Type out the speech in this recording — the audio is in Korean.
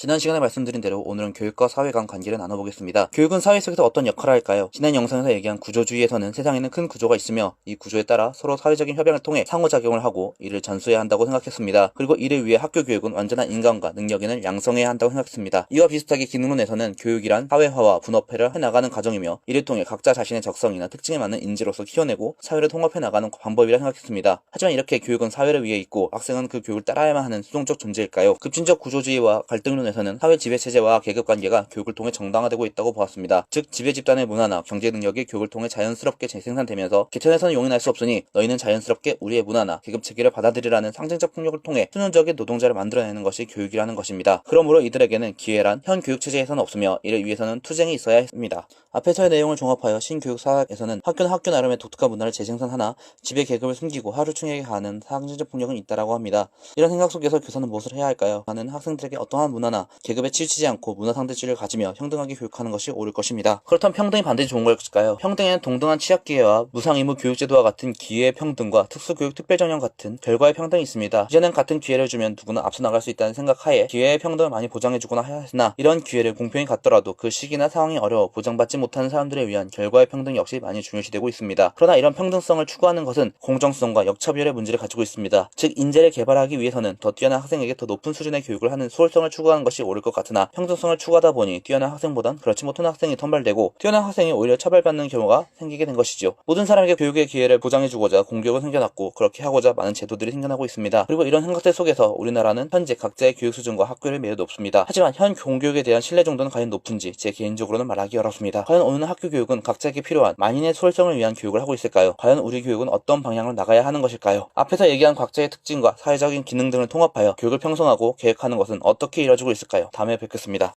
지난 시간에 말씀드린 대로 오늘은 교육과 사회 간 관계를 나눠보겠습니다. 교육은 사회 속에서 어떤 역할을 할까요? 지난 영상에서 얘기한 구조주의에서는 세상에는 큰 구조가 있으며 이 구조에 따라 서로 사회적인 협약을 통해 상호작용을 하고 이를 전수해야 한다고 생각했습니다. 그리고 이를 위해 학교 교육은 완전한 인간과 능력인을 양성해야 한다고 생각했습니다. 이와 비슷하게 기능론에서는 교육이란 사회화와 분업화를 해나가는 과정이며 이를 통해 각자 자신의 적성이나 특징에 맞는 인재로서 키워내고 사회를 통합해 나가는 방법이라 생각했습니다. 하지만 이렇게 교육은 사회를 위해 있고 학생은 그 교육을 따라야만 하는 수동적 존재일까요? 급진적 구조주의와 갈등론에서는 사회 지배체제와 계급관계가 교육을 통해 정당화되고 있다고 보았습니다. 즉 지배집단의 문화나 경제 능력이 교육을 통해 자연스럽게 재생산되면서 개천에서는 용인할 수 없으니 너희는 자연스럽게 우리의 문화나 계급체계를 받아들이라는 상징적 폭력을 통해 수능적인 노동자를 만들어내는 것이 교육이라는 것입니다. 그러므로 이들에게는 기회란 현 교육체제에서는 없으며 이를 위해서는 투쟁이 있어야 했습니다. 앞에서의 내용을 종합하여 신교육사학에서는 학교는 학교 나름의 독특한 문화를 재생산하나 지배 계급을 숨기고 하루충에게 가하는 상징적 폭력은 있다라고 합니다. 이런 생각 속에서 교사는 무엇을 해야 할까요? 하는 학생들에게 어떠한 문화나 계급에 치우치지 않고 문화상대주의를 가지며 평등하게 교육하는 것이 옳을 것입니다. 그렇다면 평등이 반드시 좋은 걸까요? 평등에는 동등한 취약기회와 무상의무 교육제도와 같은 기회의 평등과 특수교육 특별전형 같은 결과의 평등이 있습니다. 이제는 같은 기회를 주면 누구나 앞서 나갈 수 있다는 생각하에 기회의 평등을 많이 보장해주거나 해야 했으나 이런 기회를 공평히 갖더라도 그 시기나 상황이 어려워 보장받지 못하는 사람들에 위한 결과의 평등 역시 많이 중요시되고 있습니다. 그러나 이런 평등성을 추구하는 것은 공정성과 역차별의 문제를 가지고 있습니다. 즉 인재를 개발하기 위해서는 더 뛰어난 학생에게 더 높은 수준의 교육을 하는 수월성을 추구하는 것이 옳을 것 같으나 평등성을 추구하다 보니 뛰어난 학생보단 그렇지 못한 학생이 선발되고 뛰어난 학생이 오히려 차별받는 경우가 생기게 된 것이죠. 모든 사람에게 교육의 기회를 보장해주고자 공교육은 생겨났고 그렇게 하고자 많은 제도들이 생겨나고 있습니다. 그리고 이런 생각들 속에서 우리나라는 현재 각자의 교육 수준과 학교를 매우 높습니다. 하지만 현 공교육에 대한 신뢰 정도는 과연 높은지 제 개인적으로는 말하기 어렵습니다. 과연 오늘 학교 교육은 각자에게 필요한 만인의 수월성을 위한 교육을 하고 있을까요? 과연 우리 교육은 어떤 방향으로 나가야 하는 것일까요? 앞에서 얘기한 각자의 특징과 사회적인 기능 등을 통합하여 교육을 평성하고 계획하는 것은 어떻게 이루어지고 있을까요? 다음에 뵙겠습니다.